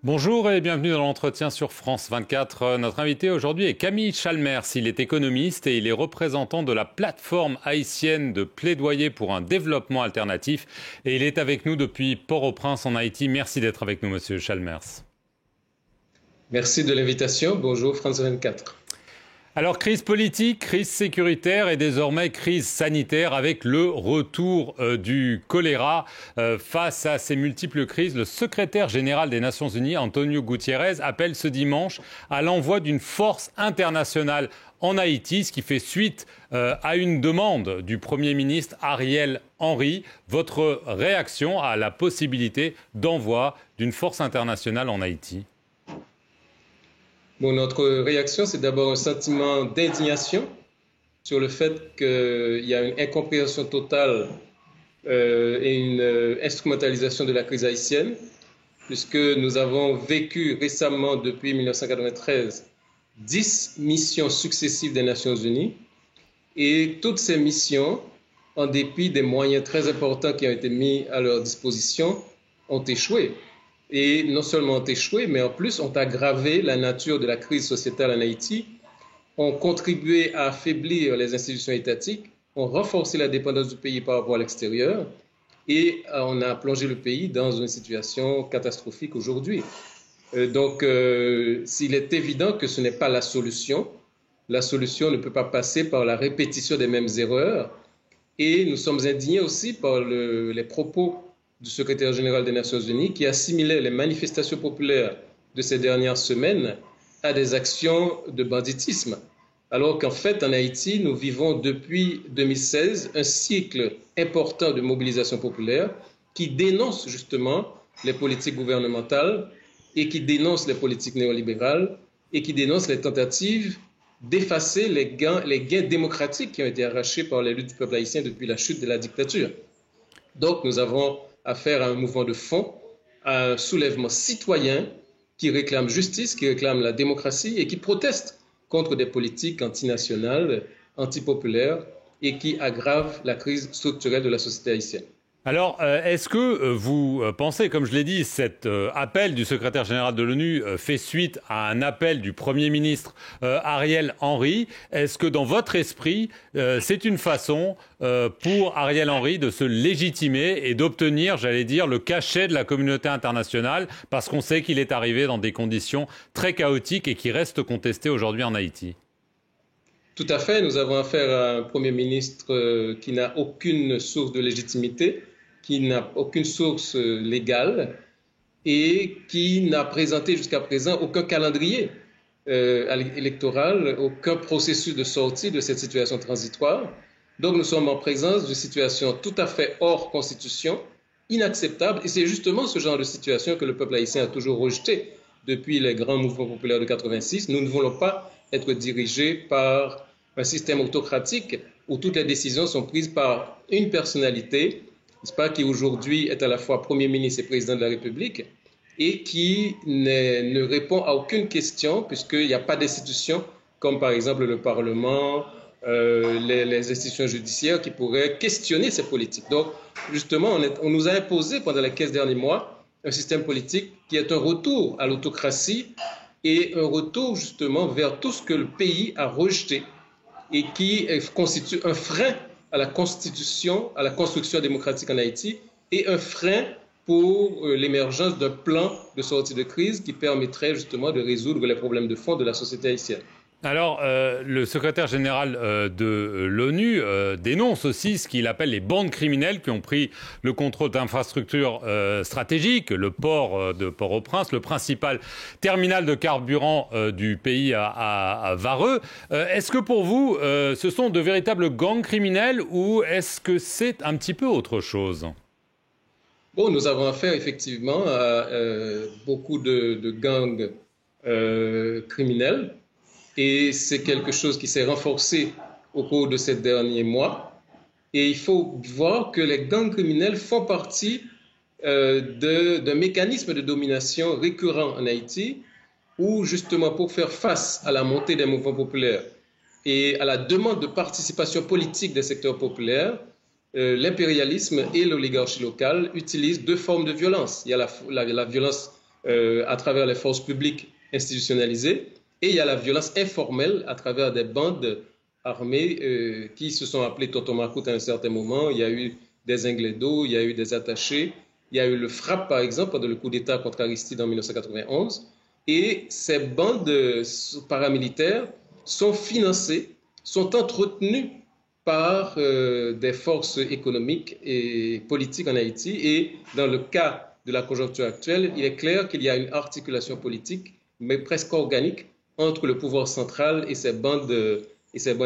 Bonjour et bienvenue dans l'entretien sur France 24. Notre invité aujourd'hui est Camille Chalmers. Il est économiste et il est représentant de la plateforme haïtienne de plaidoyer pour un développement alternatif. Et il est avec nous depuis Port-au-Prince en Haïti. Merci d'être avec nous, monsieur Chalmers. Merci de l'invitation. Bonjour France 24. Alors, crise politique, crise sécuritaire et désormais crise sanitaire avec le retour du choléra. Face à ces multiples crises, le secrétaire général des Nations Unies, Antonio Guterres, appelle ce dimanche à l'envoi d'une force internationale en Haïti, ce qui fait suite à une demande du Premier ministre Ariel Henry. Votre réaction à la possibilité d'envoi d'une force internationale en Haïti ? Bon, notre réaction, c'est d'abord un sentiment d'indignation sur le fait qu'il y a une incompréhension totale et une instrumentalisation de la crise haïtienne, puisque nous avons vécu récemment, depuis 1993, 10 missions successives des Nations Unies, et toutes ces missions, en dépit des moyens très importants qui ont été mis à leur disposition, ont échoué. Et non seulement ont échoué, mais en plus ont aggravé la nature de la crise sociétale en Haïti, ont contribué à affaiblir les institutions étatiques, ont renforcé la dépendance du pays par rapport à l'extérieur et on a plongé le pays dans une situation catastrophique aujourd'hui. Donc, s'il est évident que ce n'est pas la solution ne peut pas passer par la répétition des mêmes erreurs et nous sommes indignés aussi par les propos du secrétaire général des Nations Unies qui assimilait les manifestations populaires de ces dernières semaines à des actions de banditisme. Alors qu'en fait, en Haïti, nous vivons depuis 2016 un cycle important de mobilisation populaire qui dénonce justement les politiques gouvernementales et qui dénonce les politiques néolibérales et qui dénonce les tentatives d'effacer les gains démocratiques qui ont été arrachés par les luttes du peuple haïtien depuis la chute de la dictature. Donc, nous avons affaire à un mouvement de fond, à un soulèvement citoyen qui réclame justice, qui réclame la démocratie et qui proteste contre des politiques antinationales, antipopulaires et qui aggravent la crise structurelle de la société haïtienne. Alors, est-ce que vous pensez, comme je l'ai dit, cet appel du secrétaire général de l'ONU fait suite à un appel du Premier ministre Ariel Henry? Est-ce que dans votre esprit, c'est une façon pour Ariel Henry de se légitimer et d'obtenir, j'allais dire, le cachet de la communauté internationale, parce qu'on sait qu'il est arrivé dans des conditions très chaotiques et qui restent contestées aujourd'hui en Haïti? Tout à fait. Nous avons affaire à un Premier ministre qui n'a aucune source de légitimité, qui n'a aucune source légale et qui n'a présenté jusqu'à présent aucun calendrier électoral, aucun processus de sortie de cette situation transitoire. Donc nous sommes en présence d'une situation tout à fait hors constitution, inacceptable, et c'est justement ce genre de situation que le peuple haïtien a toujours rejeté depuis les grands mouvements populaires de 86. Nous ne voulons pas être dirigés par un système autocratique où toutes les décisions sont prises par une personnalité, n'est-ce pas, qui aujourd'hui est à la fois Premier ministre et Président de la République et qui ne répond à aucune question puisqu'il n'y a pas d'institutions comme par exemple le Parlement, les institutions judiciaires qui pourraient questionner ces politiques. Donc justement, on nous a imposé pendant les 15 derniers mois un système politique qui est un retour à l'autocratie et un retour justement vers tout ce que le pays a rejeté et qui constitue un frein à la constitution, à la construction démocratique en Haïti et un frein pour l'émergence d'un plan de sortie de crise qui permettrait justement de résoudre les problèmes de fond de la société haïtienne. Alors, le secrétaire général de l'ONU dénonce aussi ce qu'il appelle les bandes criminelles qui ont pris le contrôle d'infrastructures stratégiques, le port de Port-au-Prince, le principal terminal de carburant du pays à Vareux. Est-ce que pour vous, ce sont de véritables gangs criminels ou est-ce que c'est un petit peu autre chose ? Bon, nous avons affaire effectivement à beaucoup de gangs criminels. Et c'est quelque chose qui s'est renforcé au cours de ces derniers mois. Et il faut voir que les gangs criminels font partie d'un mécanisme de domination récurrent en Haïti, où justement pour faire face à la montée des mouvements populaires et à la demande de participation politique des secteurs populaires, l'impérialisme et l'oligarchie locale utilisent deux formes de violence. Il y a la violence à travers les forces publiques institutionnalisées, et il y a la violence informelle à travers des bandes armées qui se sont appelées Totomacoute à un certain moment. Il y a eu des Ingledo, il y a eu des attachés, il y a eu le FRAPP par exemple, pendant le coup d'État contre Aristide en 1991. Et ces bandes paramilitaires sont financées, sont entretenues par des forces économiques et politiques en Haïti. Et dans le cas de la conjoncture actuelle, il est clair qu'il y a une articulation politique, mais presque organique, entre le pouvoir central et ces bandes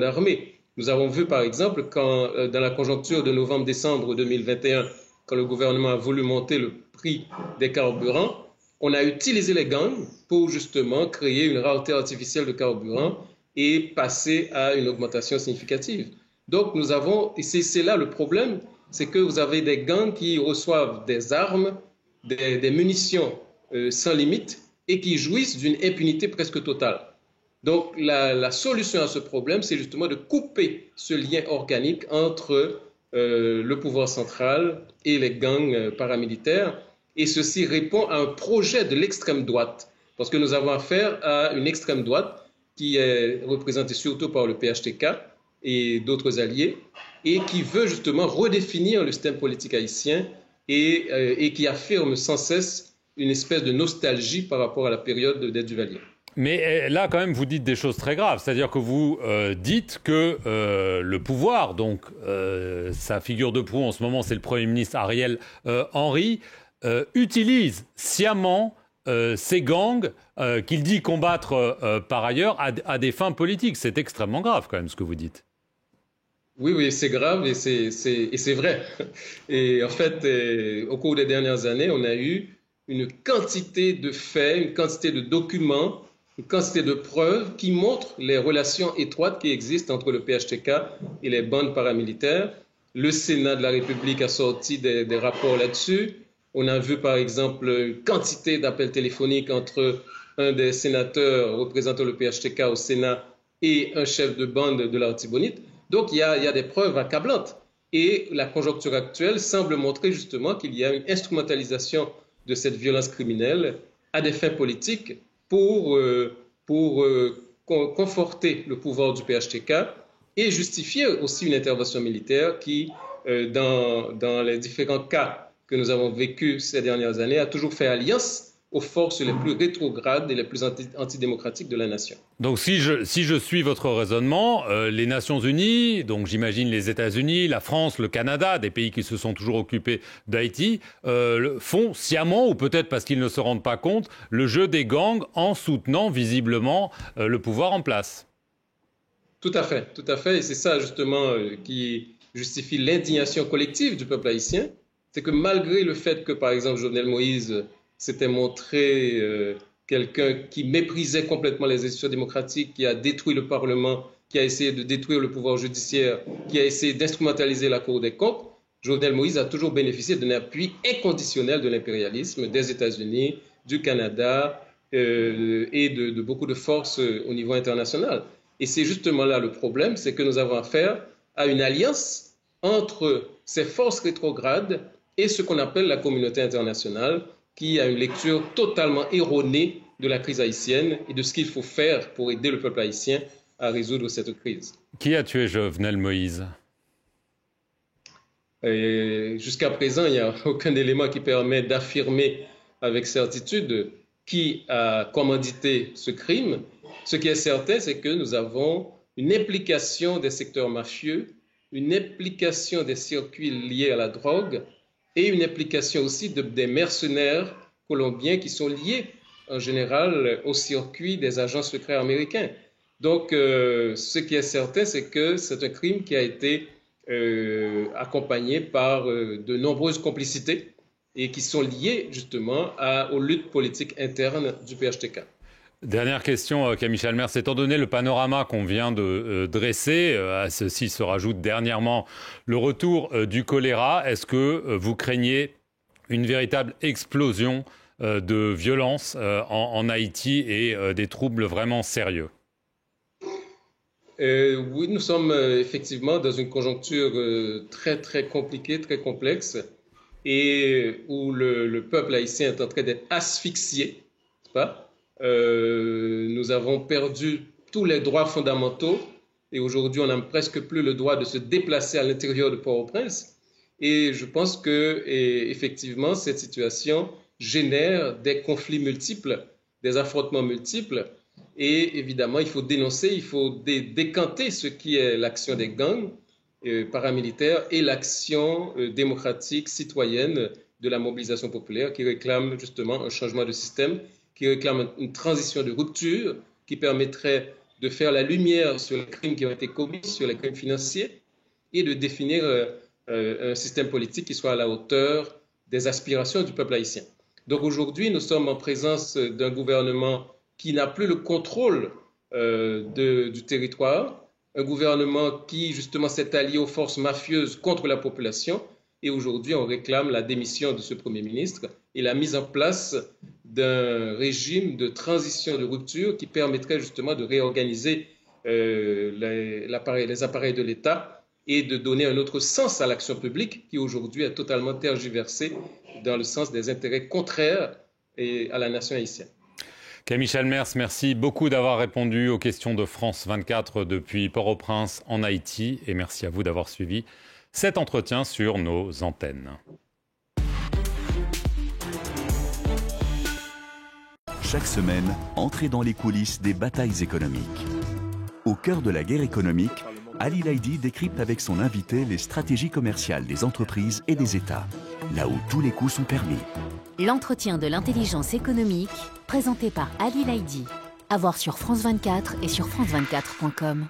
armées. Nous avons vu, par exemple, quand, dans la conjoncture de novembre-décembre 2021, quand le gouvernement a voulu monter le prix des carburants, on a utilisé les gangs pour justement créer une rareté artificielle de carburant et passer à une augmentation significative. Donc, nous avons, et c'est là le problème, c'est que vous avez des gangs qui reçoivent des armes, des munitions sans limite et qui jouissent d'une impunité presque totale. Donc, la solution à ce problème, c'est justement de couper ce lien organique entre le pouvoir central et les gangs paramilitaires. Et ceci répond à un projet de l'extrême droite, parce que nous avons affaire à une extrême droite qui est représentée surtout par le PHTK et d'autres alliés, et qui veut justement redéfinir le système politique haïtien et qui affirme sans cesse une espèce de nostalgie par rapport à la période des Duvalier. Mais là, quand même, vous dites des choses très graves. C'est-à-dire que vous dites que le pouvoir, donc sa figure de proue en ce moment, c'est le Premier ministre Ariel Henry, utilise sciemment ces gangs qu'il dit combattre par ailleurs à des fins politiques. C'est extrêmement grave, quand même, ce que vous dites. Oui, c'est grave et c'est vrai. Et en fait, au cours des dernières années, on a eu une quantité de faits, une quantité de documents, une quantité de preuves qui montrent les relations étroites qui existent entre le PHTK et les bandes paramilitaires. Le Sénat de la République a sorti des rapports là-dessus. On a vu par exemple une quantité d'appels téléphoniques entre un des sénateurs représentant le PHTK au Sénat et un chef de bande de l'Artibonite. Donc il y a des preuves accablantes. Et la conjoncture actuelle semble montrer justement qu'il y a une instrumentalisation de cette violence criminelle à des fins politiques pour conforter le pouvoir du PHTK et justifier aussi une intervention militaire qui, dans les différents cas que nous avons vécus ces dernières années, a toujours fait alliance aux forces les plus rétrogrades et les plus antidémocratiques de la nation. Donc si je suis votre raisonnement, les Nations Unies, donc j'imagine les États-Unis, la France, le Canada, des pays qui se sont toujours occupés d'Haïti, font sciemment, ou peut-être parce qu'ils ne se rendent pas compte, le jeu des gangs en soutenant visiblement le pouvoir en place. Tout à fait. Et c'est ça justement qui justifie l'indignation collective du peuple haïtien. C'est que malgré le fait que, par exemple, Jovenel Moïse s'était montré quelqu'un qui méprisait complètement les institutions démocratiques, qui a détruit le Parlement, qui a essayé de détruire le pouvoir judiciaire, qui a essayé d'instrumentaliser la Cour des comptes, Jovenel Moïse a toujours bénéficié d'un appui inconditionnel de l'impérialisme des États-Unis, du Canada et de beaucoup de forces au niveau international. Et c'est justement là le problème, c'est que nous avons affaire à une alliance entre ces forces rétrogrades et ce qu'on appelle la communauté internationale, qui a une lecture totalement erronée de la crise haïtienne et de ce qu'il faut faire pour aider le peuple haïtien à résoudre cette crise. Qui a tué Jovenel Moïse ? Jusqu'à présent, il n'y a aucun élément qui permet d'affirmer avec certitude qui a commandité ce crime. Ce qui est certain, c'est que nous avons une implication des secteurs mafieux, une implication des circuits liés à la drogue, et une implication aussi des mercenaires colombiens qui sont liés en général au circuit des agents secrets américains. Donc, ce qui est certain, c'est que c'est un crime qui a été accompagné par de nombreuses complicités et qui sont liées justement aux luttes politiques internes du PHTK. Dernière question, Camille Chalmers. Étant donné le panorama qu'on vient de dresser, à ceci se rajoute dernièrement le retour du choléra. Est-ce que vous craignez une véritable explosion de violence en Haïti et des troubles vraiment sérieux ? Oui, nous sommes effectivement dans une conjoncture très, très compliquée, très complexe. et où le peuple haïtien est en train d'être asphyxié, n'est-ce pas? Nous avons perdu tous les droits fondamentaux et aujourd'hui, on n'a presque plus le droit de se déplacer à l'intérieur de Port-au-Prince. Et je pense que, effectivement, cette situation génère des conflits multiples, des affrontements multiples. Et évidemment, il faut dénoncer, il faut décanter ce qui est l'action des gangs paramilitaires et l'action démocratique, citoyenne de la mobilisation populaire qui réclame justement un changement de système, qui réclame une transition de rupture qui permettrait de faire la lumière sur les crimes qui ont été commis, sur les crimes financiers et de définir un système politique qui soit à la hauteur des aspirations du peuple haïtien. Donc aujourd'hui, nous sommes en présence d'un gouvernement qui n'a plus le contrôle du territoire, un gouvernement qui justement s'est allié aux forces mafieuses contre la population. Et aujourd'hui, on réclame la démission de ce Premier ministre et la mise en place d'un régime de transition de rupture qui permettrait justement de réorganiser les appareils de l'État et de donner un autre sens à l'action publique qui aujourd'hui est totalement tergiversée dans le sens des intérêts contraires à la nation haïtienne. Camille Chalmers, merci beaucoup d'avoir répondu aux questions de France 24 depuis Port-au-Prince en Haïti et merci à vous d'avoir suivi cet entretien sur nos antennes. Chaque semaine, entrez dans les coulisses des batailles économiques. Au cœur de la guerre économique, Ali Laïdi décrypte avec son invité les stratégies commerciales des entreprises et des États, là où tous les coups sont permis. L'entretien de l'intelligence économique, présenté par Ali Laïdi. À voir sur France 24 et sur france24.com.